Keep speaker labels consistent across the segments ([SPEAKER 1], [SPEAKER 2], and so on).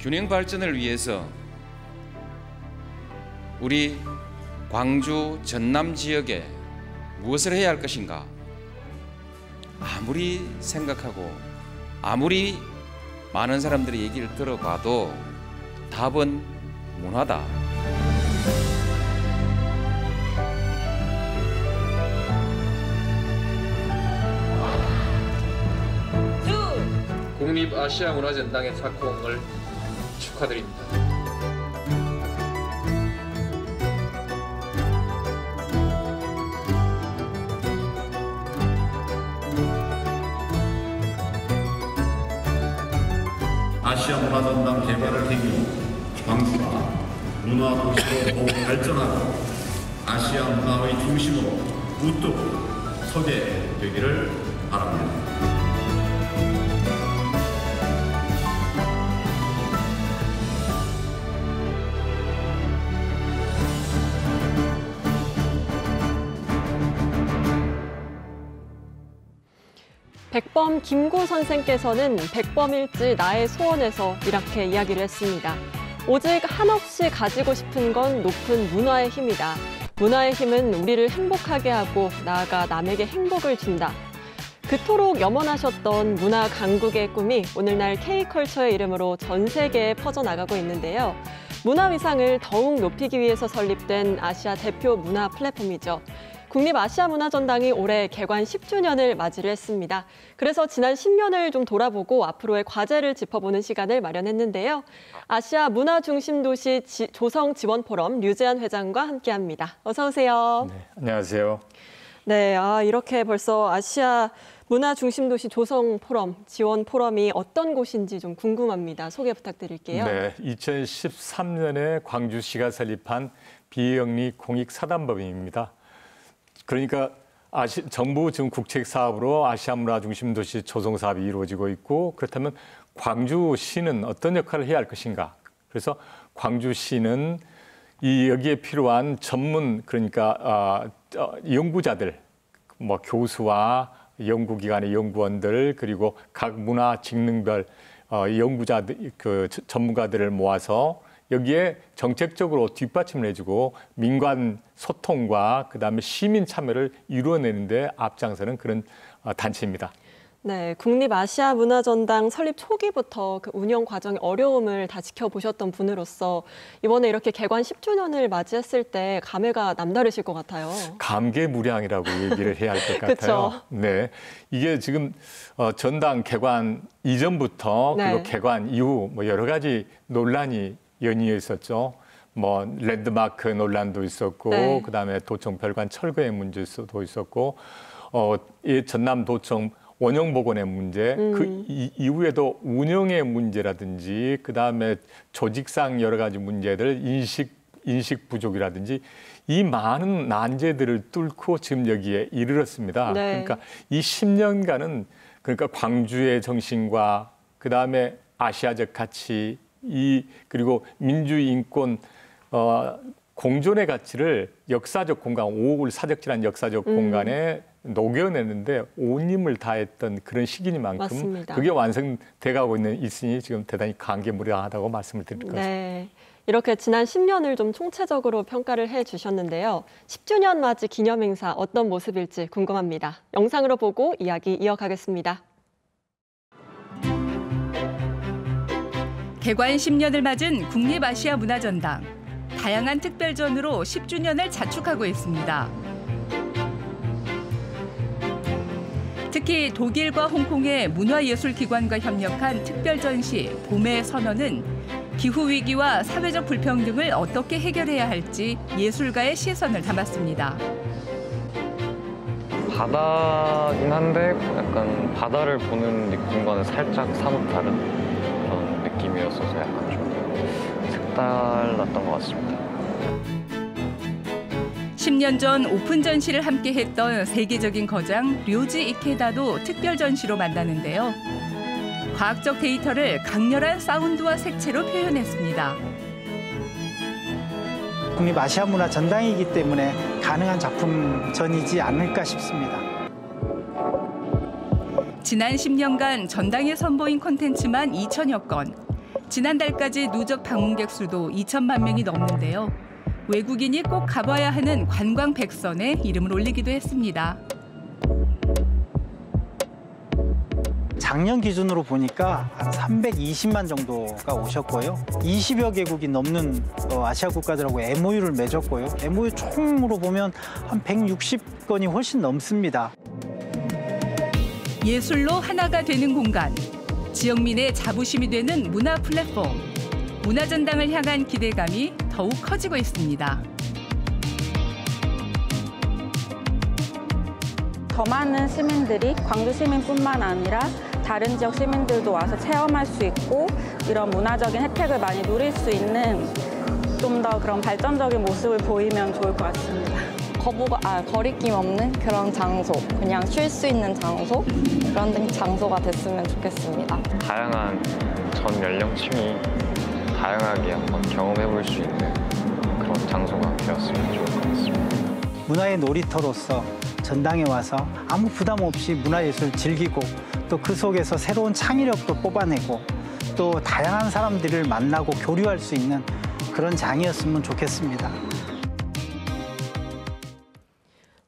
[SPEAKER 1] 균형 발전을 위해서 우리 광주 전남 지역에 무엇을 해야 할 것인가? 아무리 생각하고 아무리 많은 사람들의 얘기를 들어봐도 답은 문화다. 국립아시아문화전당에 찾고 온 걸 축하드립니다.
[SPEAKER 2] 아시아문화전당 개발을 계기로 광주가 문화도시로 더욱 발전하고 아시아 문화의 중심으로 우뚝 서게 되기를 바랍니다.
[SPEAKER 3] 백범 김구 선생께서는 백범일지 나의 소원에서 이렇게 이야기를 했습니다. 오직 한없이 가지고 싶은 건 높은 문화의 힘이다. 문화의 힘은 우리를 행복하게 하고 나아가 남에게 행복을 준다. 그토록 염원하셨던 문화 강국의 꿈이 오늘날 K컬처의 이름으로 전 세계에 퍼져나가고 있는데요. 문화 위상을 더욱 높이기 위해서 설립된 아시아 대표 문화 플랫폼이죠. 국립아시아문화전당이 올해 개관 10주년을 맞이를 했습니다. 그래서 지난 10년을 좀 돌아보고 앞으로의 과제를 짚어보는 시간을 마련했는데요. 아시아 문화중심도시 조성지원포럼 류재한 회장과 함께합니다. 어서 오세요.
[SPEAKER 4] 네, 안녕하세요.
[SPEAKER 3] 네, 이렇게 벌써 아시아 문화중심도시 조성포럼, 지원포럼이 어떤 곳인지 좀 궁금합니다. 소개 부탁드릴게요.
[SPEAKER 4] 네, 2013년에 광주시가 설립한 비영리 공익사단법인입니다. 그러니까 정부 지금 국책 사업으로 아시아 문화 중심 도시 조성 사업이 이루어지고 있고, 그렇다면 광주시는 어떤 역할을 해야 할 것인가? 그래서 광주시는 여기에 필요한 전문, 그러니까 연구자들, 뭐 교수와 연구기관의 연구원들, 그리고 각 문화 직능별 연구자들, 전문가들을 모아서 여기에 정책적으로 뒷받침을 해주고 민관 소통과 그다음에 시민 참여를 이루어내는데 앞장서는 그런 단체입니다.
[SPEAKER 3] 네, 국립아시아문화전당 설립 초기부터 그 운영 과정의 어려움을 다 지켜보셨던 분으로서 이번에 이렇게 개관 10주년을 맞이했을 때 감회가 남다르실 것 같아요.
[SPEAKER 4] 감개무량이라고 얘기를 해야 할 것 같아요.
[SPEAKER 3] 그쵸?
[SPEAKER 4] 네, 이게 지금 전당 개관 이전부터
[SPEAKER 3] 네.
[SPEAKER 4] 그리고 개관 이후 뭐 여러 가지 논란이 연이어 있었죠. 뭐 랜드마크 논란도 있었고,
[SPEAKER 3] 네.
[SPEAKER 4] 그다음에 도청 별관 철거의 문제도 있었고, 이 전남도청 원형복원의 문제, 그 이후에도 운영의 문제라든지, 그다음에 조직상 여러 가지 문제들, 인식 부족이라든지 이 많은 난제들을 뚫고 지금 여기에 이르렀습니다.
[SPEAKER 3] 네.
[SPEAKER 4] 그러니까 이 10년간은 그러니까 광주의 정신과 그다음에 아시아적 가치, 그리고 민주인권 공존의 가치를 역사적 공간, 5월 사적지란 역사적 공간에 녹여내는데 온 힘을 다했던 그런 시기니만큼
[SPEAKER 3] 맞습니다.
[SPEAKER 4] 그게 완성돼가고 있으니 지금 대단히 감개무량하다고 말씀을 드릴 것 같습니다.
[SPEAKER 3] 네, 이렇게 지난 10년을 좀 총체적으로 평가를 해주셨는데요. 10주년 맞이 기념행사 어떤 모습일지 궁금합니다. 영상으로 보고 이야기 이어가겠습니다.
[SPEAKER 5] 개관 10년을 맞은 국립아시아문화전당. 다양한 특별전으로 10주년을 자축하고 있습니다. 특히 독일과 홍콩의 문화예술기관과 협력한 특별전시 봄의 선언은 기후위기와 사회적 불평등을 어떻게 해결해야 할지 예술가의 시선을 담았습니다.
[SPEAKER 6] 바다긴 한데 약간 바다를 보는 느낌과는 살짝 사뭇 다른 그런 느낌이었어서 약간 좀 색달랐던 것 같습니다.
[SPEAKER 5] 10년 전 오픈 전시를 함께 했던 세계적인 거장 료지 이케다도 특별 전시로 만나는데요. 과학적 데이터를 강렬한 사운드와 색채로 표현했습니다.
[SPEAKER 7] 국립아시아문화전당이기 때문에 가능한 작품전이지 않을까 싶습니다.
[SPEAKER 5] 지난 10년간 전당에 선보인 콘텐츠만 2,000여 건. 지난달까지 누적 방문객 수도 2천만 명이 넘는데요. 외국인이 꼭 가봐야 하는 관광 100선에 이름을 올리기도 했습니다.
[SPEAKER 7] 작년 기준으로 보니까 한 320만 정도가 오셨고요. 20여 개국이 넘는 아시아 국가들하고 MOU를 맺었고요. MOU 총으로 보면 한 160건이 훨씬 넘습니다.
[SPEAKER 5] 예술로 하나가 되는 공간, 지역민의 자부심이 되는 문화 플랫폼, 문화전당을 향한 기대감이 더욱 커지고 있습니다.
[SPEAKER 8] 더 많은 시민들이 광주 시민뿐만 아니라 다른 지역 시민들도 와서 체험할 수 있고 이런 문화적인 혜택을 많이 누릴 수 있는 좀 더 그런 발전적인 모습을 보이면 좋을 것 같습니다.
[SPEAKER 9] 거리낌 없는 그런 장소, 그냥 쉴 수 있는 장소, 그런 장소가 됐으면 좋겠습니다.
[SPEAKER 6] 다양한 전 연령층이 다양하게 한번 경험해 볼 수 있는 그런 장소가 되었으면 좋을 것 같습니다.
[SPEAKER 7] 문화의 놀이터로서 전당에 와서 아무 부담 없이 문화예술 즐기고 또 그 속에서 새로운 창의력도 뽑아내고 또 다양한 사람들을 만나고 교류할 수 있는 그런 장이었으면 좋겠습니다.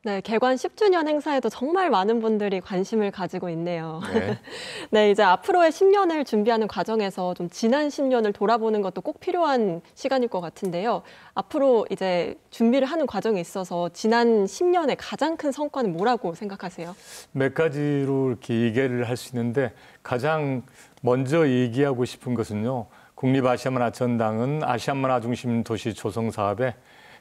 [SPEAKER 3] 네, 개관 10주년 행사에도 정말 많은 분들이 관심을 가지고 있네요.
[SPEAKER 4] 네.
[SPEAKER 3] 네, 이제 앞으로의 10년을 준비하는 과정에서 좀 지난 10년을 돌아보는 것도 꼭 필요한 시간일 것 같은데요. 앞으로 이제 준비를 하는 과정에 있어서 지난 10년의 가장 큰 성과는 뭐라고 생각하세요?
[SPEAKER 4] 몇 가지로 이렇게 얘기를 할 수 있는데 가장 먼저 얘기하고 싶은 것은요. 국립아시아문화전당은 아시아문화 중심 도시 조성 사업의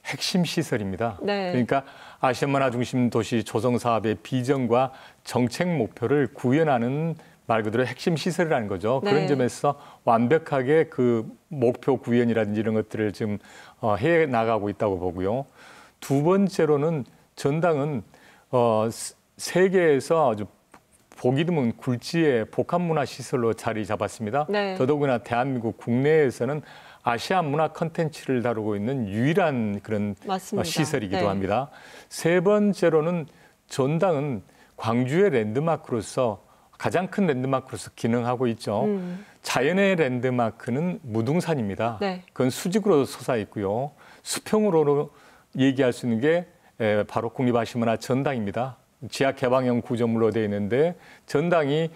[SPEAKER 4] 핵심 시설입니다.
[SPEAKER 3] 네.
[SPEAKER 4] 그러니까 아시아문화 중심 도시 조성 사업의 비전과 정책 목표를 구현하는 말 그대로 핵심 시설이라는 거죠.
[SPEAKER 3] 네.
[SPEAKER 4] 그런 점에서 완벽하게 그 목표 구현이라든지 이런 것들을 지금 해 나가고 있다고 보고요. 두 번째로는 전당은 세계에서 아주 보기 드문 굴지의 복합문화시설로 자리 잡았습니다.
[SPEAKER 3] 네.
[SPEAKER 4] 더더구나 대한민국 국내에서는 아시아 문화 콘텐츠를 다루고 있는 유일한 그런
[SPEAKER 3] 맞습니다.
[SPEAKER 4] 시설이기도
[SPEAKER 3] 네.
[SPEAKER 4] 합니다. 세 번째로는 전당은 광주의 랜드마크로서 가장 큰 랜드마크로서 기능하고 있죠. 자연의 랜드마크는 무등산입니다.
[SPEAKER 3] 네.
[SPEAKER 4] 그건 수직으로 솟아 있고요. 수평으로 얘기할 수 있는 게 바로 국립아시아문화 전당입니다. 지하 개방형 구조물로 되어 있는데 전당이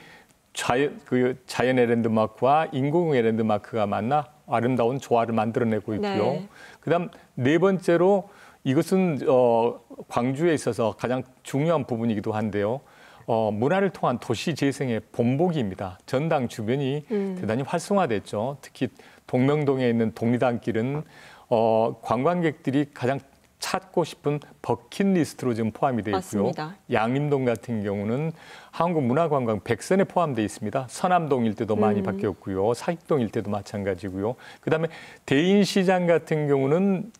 [SPEAKER 4] 자연의 랜드마크와 인공의 랜드마크가 만나 아름다운 조화를 만들어내고 있고요.
[SPEAKER 3] 네.
[SPEAKER 4] 그다음 네 번째로 이것은 광주에 있어서 가장 중요한 부분이기도 한데요. 문화를 통한 도시 재생의 본보기입니다. 전당 주변이 대단히 활성화됐죠. 특히 동명동에 있는 독리단길은 관광객들이 가장 찾고 싶은 버킷리스트로 지금 포함이 되어 있고요.
[SPEAKER 3] 맞습니다.
[SPEAKER 4] 양림동 같은 경우는 한국문화관광 100선에 포함되어 있습니다. 서남동 일대도 많이 바뀌었고요. 사익동 일대도 마찬가지고요. 그다음에 대인시장 같은 경우는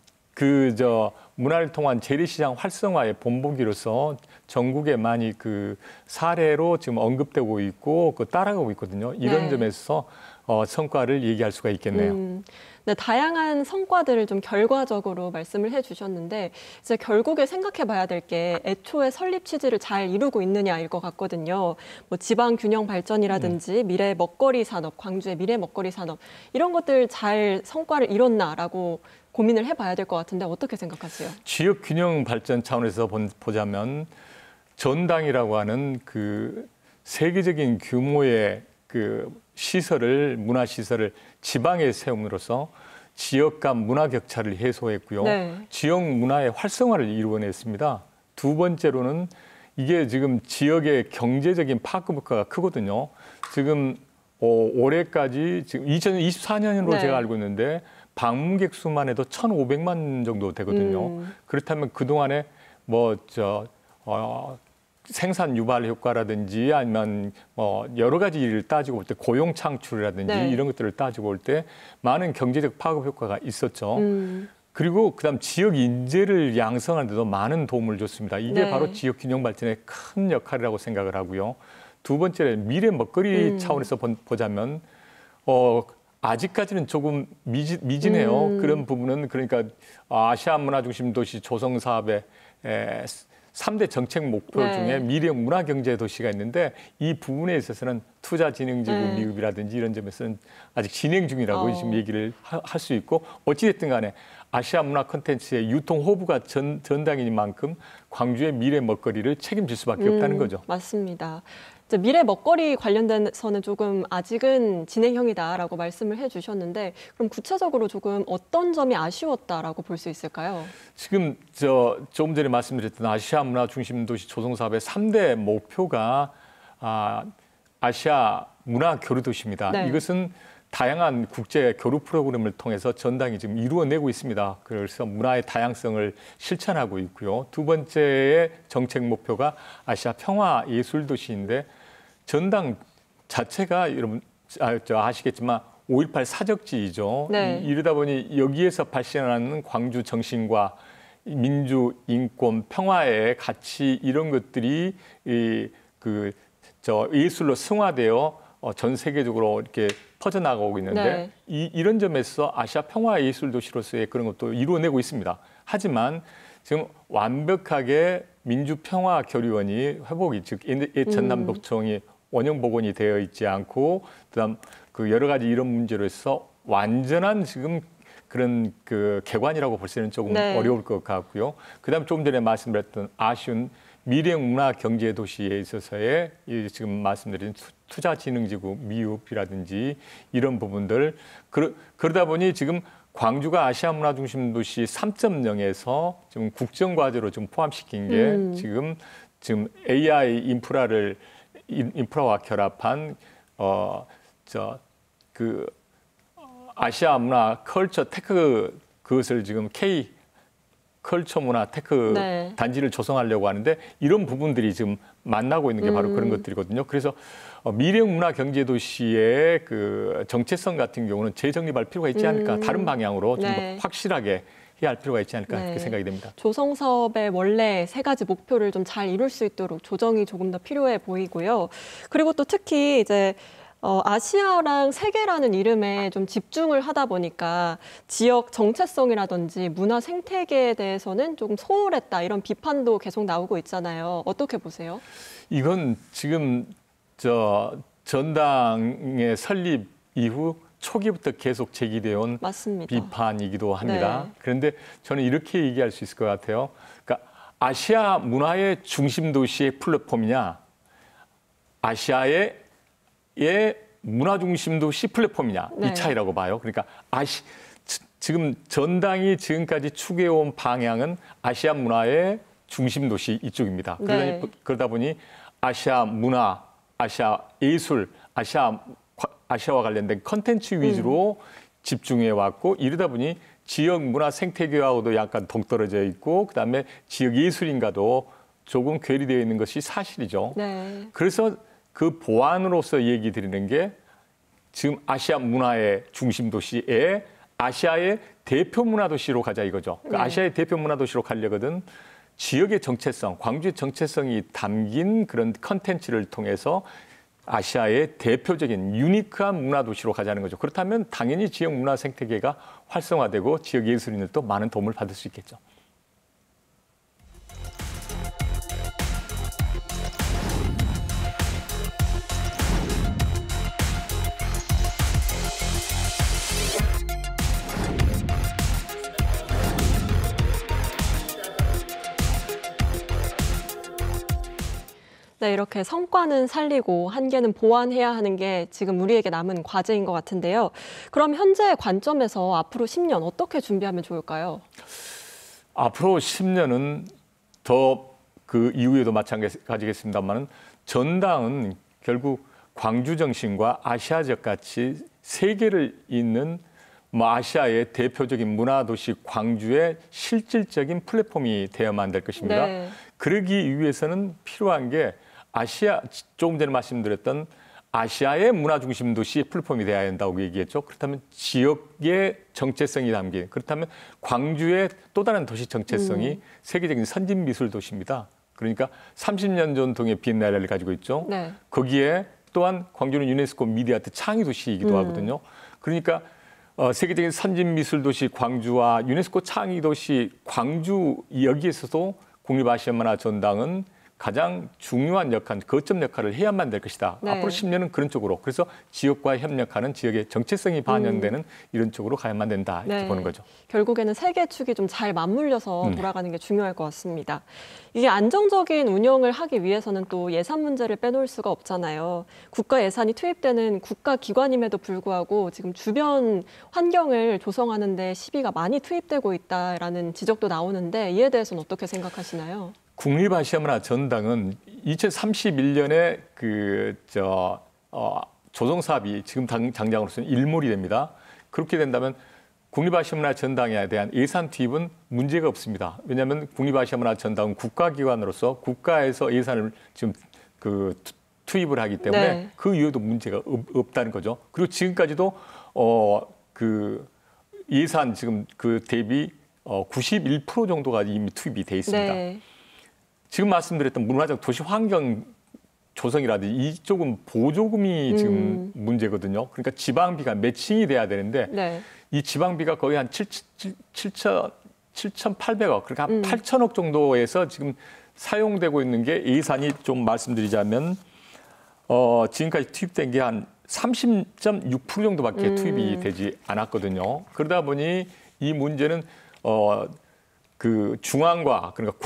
[SPEAKER 4] 문화를 통한 재래시장 활성화의 본보기로서 전국에 많이 그 사례로 지금 언급되고 있고 따라가고 있거든요. 이런
[SPEAKER 3] 네.
[SPEAKER 4] 점에서 성과를 얘기할 수가 있겠네요.
[SPEAKER 3] 네, 다양한 성과들을 좀 결과적으로 말씀을 해주셨는데 이제 결국에 생각해봐야 될 게 애초에 설립 취지를 잘 이루고 있느냐일 것 같거든요. 뭐 지방 균형 발전이라든지 미래 먹거리 산업, 광주의 미래 먹거리 산업 이런 것들 잘 성과를 이뤘나라고 고민을 해봐야 될 것 같은데 어떻게 생각하세요? 지역
[SPEAKER 4] 균형 발전 차원에서 보자면 전당이라고 하는 그 세계적인 규모의 그 문화 시설을 지방에 세움으로써 지역 간 문화 격차를 해소했고요.
[SPEAKER 3] 네.
[SPEAKER 4] 지역 문화의 활성화를 이루어냈습니다. 두 번째로는 이게 지금 지역의 경제적인 파급 효과가 크거든요. 지금 올해까지 지금 2024년으로
[SPEAKER 3] 네.
[SPEAKER 4] 제가 알고 있는데 방문객 수만 해도 1,500만 정도 되거든요. 그렇다면 그동안에 생산 유발 효과라든지 아니면 여러 가지 일을 따지고 볼 때 고용 창출이라든지
[SPEAKER 3] 네.
[SPEAKER 4] 이런 것들을 따지고 볼 때 많은 경제적 파급 효과가 있었죠. 그리고 그다음 지역 인재를 양성하는 데도 많은 도움을 줬습니다. 이게
[SPEAKER 3] 네.
[SPEAKER 4] 바로 지역 균형 발전의 큰 역할이라고 생각을 하고요. 두 번째 미래 먹거리 차원에서 보자면 아직까지는 조금 미진해요. 그런 부분은 그러니까 아시아 문화 중심 도시 조성 사업의 3대 정책 목표
[SPEAKER 3] 네.
[SPEAKER 4] 중에 미래형 문화경제도시가 있는데 이 부분에 있어서는 투자진흥지구
[SPEAKER 3] 네.
[SPEAKER 4] 미흡이라든지 이런 점에서는 아직 진행 중이라고 지금 얘기를 할 수 있고 어찌됐든 간에 아시아 문화 콘텐츠의 유통 호부가 전당인 만큼 광주의 미래 먹거리를 책임질 수밖에 없다는 거죠.
[SPEAKER 3] 맞습니다. 이제 미래 먹거리 관련돼서는 조금 아직은 진행형이다라고 말씀을 해주셨는데 그럼 구체적으로 조금 어떤 점이 아쉬웠다라고 볼 수 있을까요?
[SPEAKER 4] 지금 조금 전에 말씀드렸던 아시아 문화 중심 도시 조성 사업의 3대 목표가 아시아 문화 교류 도시입니다.
[SPEAKER 3] 네.
[SPEAKER 4] 이것은 다양한 국제 교류 프로그램을 통해서 전당이 지금 이루어내고 있습니다. 그래서 문화의 다양성을 실천하고 있고요. 두 번째의 정책 목표가 아시아 평화 예술 도시인데 전당 자체가 여러분 아시겠지만 5.18 사적지이죠.
[SPEAKER 3] 네.
[SPEAKER 4] 이러다 보니 여기에서 발생하는 광주 정신과 민주, 인권, 평화의 가치 이런 것들이 예술로 승화되어 전 세계적으로 이렇게 퍼져나가고 있는데
[SPEAKER 3] 네.
[SPEAKER 4] 이런 점에서 아시아 평화 예술 도시로서의 그런 것도 이루어내고 있습니다. 하지만 지금 완벽하게 민주평화교류원이 회복이 즉 옛 전남도청이 원형 복원이 되어 있지 않고 그다음 그 여러 가지 이런 문제로 해서 완전한 지금 그런 그 개관이라고 볼 때는 조금
[SPEAKER 3] 네.
[SPEAKER 4] 어려울 것 같고요. 그다음 조금 전에 말씀드렸던 아쉬운 미래형 문화 경제 도시에 있어서의 지금 말씀드린 투자진흥지구 미흡이라든지 이런 부분들 그러다 보니 지금 광주가 아시아 문화 중심 도시 3.0에서 지금 국정과제로 좀 포함시킨 게 지금 AI 인프라와 결합한 아시아 문화 컬처 테크 그것을 지금 K 컬처 문화 테크
[SPEAKER 3] 네.
[SPEAKER 4] 단지를 조성하려고 하는데 이런 부분들이 지금 만나고 있는 게 바로 그런 것들이거든요. 그래서 미래형 문화 경제 도시의 그 정체성 같은 경우는 재정립할 필요가 있지 않을까. 다른 방향으로 좀
[SPEAKER 3] 네.
[SPEAKER 4] 더 확실하게 해야 할 필요가 있지 않을까
[SPEAKER 3] 네.
[SPEAKER 4] 그렇게 생각이 됩니다.
[SPEAKER 3] 조성 사업의 원래 3가지 목표를 좀 잘 이룰 수 있도록 조정이 조금 더 필요해 보이고요. 그리고 또 특히 이제 아시아랑 세계라는 이름에 좀 집중을 하다 보니까 지역 정체성이라든지 문화 생태계에 대해서는 조금 소홀했다 이런 비판도 계속 나오고 있잖아요. 어떻게 보세요?
[SPEAKER 4] 이건 지금 전당의 설립 이후 초기부터 계속 제기되어 온
[SPEAKER 3] 맞습니다.
[SPEAKER 4] 비판이기도 합니다.
[SPEAKER 3] 네.
[SPEAKER 4] 그런데 저는 이렇게 얘기할 수 있을 것 같아요. 그러니까 아시아 문화의 중심 도시의 플랫폼이냐, 아시아의 문화 중심 도시 플랫폼이냐
[SPEAKER 3] 네.
[SPEAKER 4] 이 차이라고 봐요. 그러니까 지금 전당이 지금까지 추구해온 방향은 아시아 문화의 중심 도시 이쪽입니다.
[SPEAKER 3] 네.
[SPEAKER 4] 그러다 보니 아시아 문화, 아시아 예술, 아시아와 관련된 컨텐츠 위주로 집중해 왔고 이러다 보니 지역 문화 생태계하고도 약간 동떨어져 있고 그다음에 지역 예술인과도 조금 괴리되어 있는 것이 사실이죠.
[SPEAKER 3] 네.
[SPEAKER 4] 그래서 그 보완으로서 얘기 드리는 게 지금 아시아 문화의 중심 도시에 아시아의 대표 문화 도시로 가자 이거죠. 그러니까
[SPEAKER 3] 네.
[SPEAKER 4] 아시아의 대표 문화 도시로 가려거든 지역의 정체성, 광주의 정체성이 담긴 그런 컨텐츠를 통해서 아시아의 대표적인 유니크한 문화 도시로 가자는 거죠. 그렇다면 당연히 지역 문화 생태계가 활성화되고 지역 예술인들도 많은 도움을 받을 수 있겠죠.
[SPEAKER 3] 네, 이렇게 성과는 살리고 한계는 보완해야 하는 게 지금 우리에게 남은 과제인 것 같은데요. 그럼 현재 관점에서 앞으로 10년 어떻게 준비하면 좋을까요?
[SPEAKER 4] 앞으로 10년은 더 그 이후에도 마찬가지겠습니다만 전당은 결국 광주 정신과 아시아적 가치 세계를 잇는 아시아의 대표적인 문화도시 광주의 실질적인 플랫폼이 되어야만 될 것입니다.
[SPEAKER 3] 네.
[SPEAKER 4] 그러기 위해서는 필요한 게 조금 전에 말씀드렸던 아시아의 문화 중심 도시 플랫폼이 되어야 한다고 얘기했죠. 그렇다면 지역의 정체성이 담긴 그렇다면 광주의 또 다른 도시 정체성이 세계적인 선진 미술 도시입니다. 그러니까 30년 전통의 비엔날레를 가지고 있죠.
[SPEAKER 3] 네.
[SPEAKER 4] 거기에 또한 광주는 유네스코 미디어아트 창의 도시이기도 하거든요. 그러니까 세계적인 선진 미술 도시 광주와 유네스코 창의 도시 광주 여기에서도 국립아시아문화전당은 가장 중요한 역할, 거점 역할을 해야만 될 것이다.
[SPEAKER 3] 네.
[SPEAKER 4] 앞으로 10년은 그런 쪽으로. 그래서 지역과 협력하는 지역의 정체성이 반영되는 이런 쪽으로 가야만 된다. 이렇게
[SPEAKER 3] 네.
[SPEAKER 4] 보는 거죠.
[SPEAKER 3] 결국에는 세 개 축이 좀 잘 맞물려서 돌아가는 게 중요할 것 같습니다. 이게 안정적인 운영을 하기 위해서는 또 예산 문제를 빼놓을 수가 없잖아요. 국가 예산이 투입되는 국가기관임에도 불구하고 지금 주변 환경을 조성하는 데 시비가 많이 투입되고 있다라는 지적도 나오는데 이에 대해서는 어떻게 생각하시나요?
[SPEAKER 4] 국립아시아문화전당은 2031년에 조성 사업이 지금 당장으로서는 일몰이 됩니다. 그렇게 된다면 국립아시아문화전당에 대한 예산 투입은 문제가 없습니다. 왜냐하면 국립아시아문화전당은 국가기관으로서 국가에서 예산을 지금 투입을 하기 때문에
[SPEAKER 3] 네.
[SPEAKER 4] 그 이유도 문제가 없다는 거죠. 그리고 지금까지도 예산 지금 대비 91% 정도가 이미 투입이 돼 있습니다.
[SPEAKER 3] 네.
[SPEAKER 4] 지금 말씀드렸던 문화적 도시 환경 조성이라든지 이쪽은 보조금이 지금 문제거든요. 그러니까 지방비가 매칭이 돼야 되는데
[SPEAKER 3] 네.
[SPEAKER 4] 이 지방비가 거의 한 7,800억, 그러니까 한 8천억 정도에서 지금 사용되고 있는 게 예산이 좀 말씀드리자면 지금까지 투입된 게 한 30.6% 정도밖에 투입이 되지 않았거든요. 그러다 보니 이 문제는 중앙과 그러니까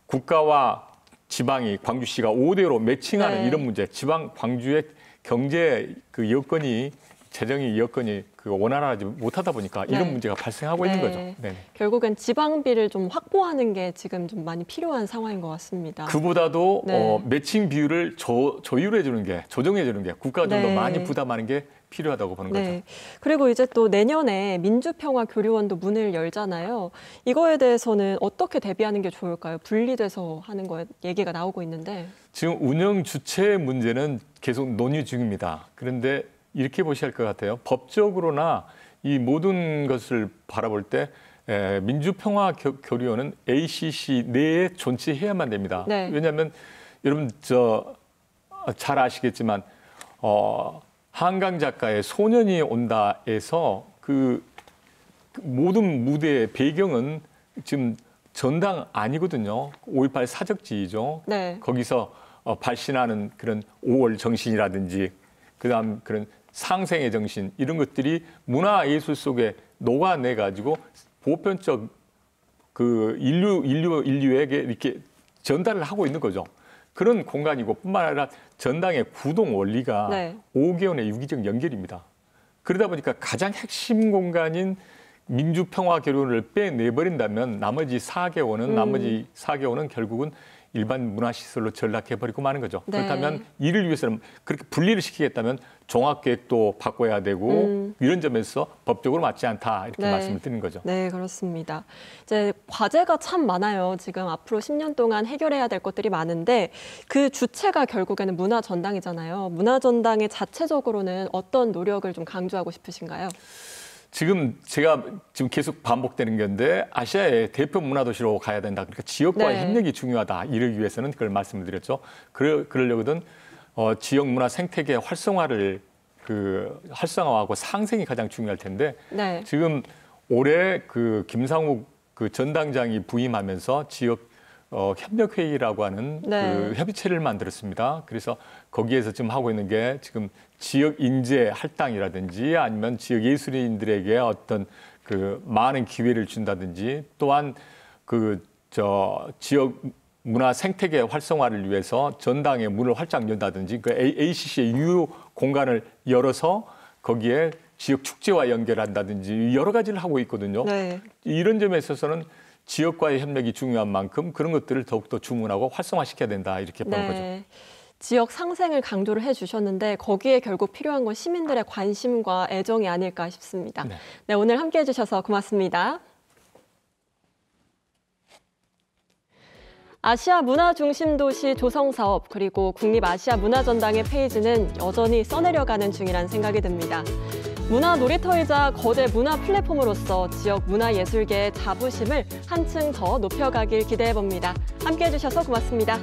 [SPEAKER 4] 국가와 지방이 광주시가 5대5로 매칭하는
[SPEAKER 3] 네.
[SPEAKER 4] 이런 문제, 지방 광주의 경제 여건이 재정의 여건이 원활하지 못하다 보니까
[SPEAKER 3] 네.
[SPEAKER 4] 이런 문제가 발생하고 있는 거죠. 네.
[SPEAKER 3] 결국엔 지방비를 좀 확보하는 게 지금 좀 많이 필요한 상황인 것 같습니다.
[SPEAKER 4] 그보다도
[SPEAKER 3] 네.
[SPEAKER 4] 매칭 비율을 조율해 주는 게, 조정해 주는 게 국가가 좀 더
[SPEAKER 3] 네.
[SPEAKER 4] 많이 부담하는 게 필요하다고 보는 거죠.
[SPEAKER 3] 네. 그리고 이제 또 내년에 민주평화교류원도 문을 열잖아요. 이거에 대해서는 어떻게 대비하는 게 좋을까요? 분리돼서 하는 거 얘기가 나오고 있는데.
[SPEAKER 4] 지금 운영 주체의 문제는 계속 논의 중입니다. 그런데 이렇게 보셔야 할 것 같아요. 법적으로나 이 모든 것을 바라볼 때 민주평화교류원은 ACC 내에 존재해야만 됩니다.
[SPEAKER 3] 네.
[SPEAKER 4] 왜냐하면 여러분 잘 아시겠지만 한강 작가의 소년이 온다에서 그 모든 무대의 배경은 지금 전당 아니거든요. 5.18 사적지이죠.
[SPEAKER 3] 네.
[SPEAKER 4] 거기서 발신하는 그런 5월 정신이라든지 그다음 그런 상생의 정신 이런 것들이 문화예술 속에 녹아내 가지고 보편적 인류에게 이렇게 전달을 하고 있는 거죠. 그런 공간이고 뿐만 아니라 전당의 구동 원리가
[SPEAKER 3] 네.
[SPEAKER 4] 5개원의 유기적 연결입니다. 그러다 보니까 가장 핵심 공간인 민주평화교류원을 빼내버린다면 나머지 4개원은 결국은 일반 문화시설로 전락해버리고 마는 거죠.
[SPEAKER 3] 네.
[SPEAKER 4] 그렇다면 이를 위해서는 그렇게 분리를 시키겠다면 종합계획도 바꿔야 되고 이런 점에서 법적으로 맞지 않다 이렇게
[SPEAKER 3] 네.
[SPEAKER 4] 말씀을 드리는 거죠.
[SPEAKER 3] 네, 그렇습니다. 이제 과제가 참 많아요. 지금 앞으로 10년 동안 해결해야 될 것들이 많은데 그 주체가 결국에는 문화전당이잖아요. 문화전당의 자체적으로는 어떤 노력을 좀 강조하고 싶으신가요?
[SPEAKER 4] 지금 제가 계속 반복되는 건데 아시아의 대표 문화도시로 가야 된다. 그러니까 지역과의
[SPEAKER 3] 네.
[SPEAKER 4] 협력이 중요하다. 이러기 위해서는 그걸 말씀을 드렸죠. 그러려거든 지역 문화 생태계 활성화를 활성화하고 상생이 가장 중요할 텐데
[SPEAKER 3] 네.
[SPEAKER 4] 지금 올해 김상욱 전당장이 부임하면서 지역 협력회의라고 하는
[SPEAKER 3] 네.
[SPEAKER 4] 협의체를 만들었습니다. 그래서 거기에서 지금 하고 있는 게 지금 지역 인재 할당이라든지 아니면 지역 예술인들에게 어떤 많은 기회를 준다든지 또한 지역 문화 생태계 활성화를 위해서 전당의 문을 활짝 연다든지 ACC의 유효 공간을 열어서 거기에 지역 축제와 연결한다든지 여러 가지를 하고 있거든요.
[SPEAKER 3] 네.
[SPEAKER 4] 이런 점에 있어서는 지역과의 협력이 중요한 만큼 그런 것들을 더욱더 주문하고 활성화시켜야 된다 이렇게 보는 거죠.
[SPEAKER 3] 지역 상생을 강조를 해주셨는데 거기에 결국 필요한 건 시민들의 관심과 애정이 아닐까 싶습니다. 네, 오늘 함께해 주셔서 고맙습니다. 아시아 문화 중심 도시 조성 사업 그리고 국립 아시아 문화전당의 페이지는 여전히 써내려가는 중이라는 생각이 듭니다. 문화 놀이터이자 거대 문화 플랫폼으로서 지역 문화예술계의 자부심을 한층 더 높여가길 기대해봅니다. 함께해 주셔서 고맙습니다.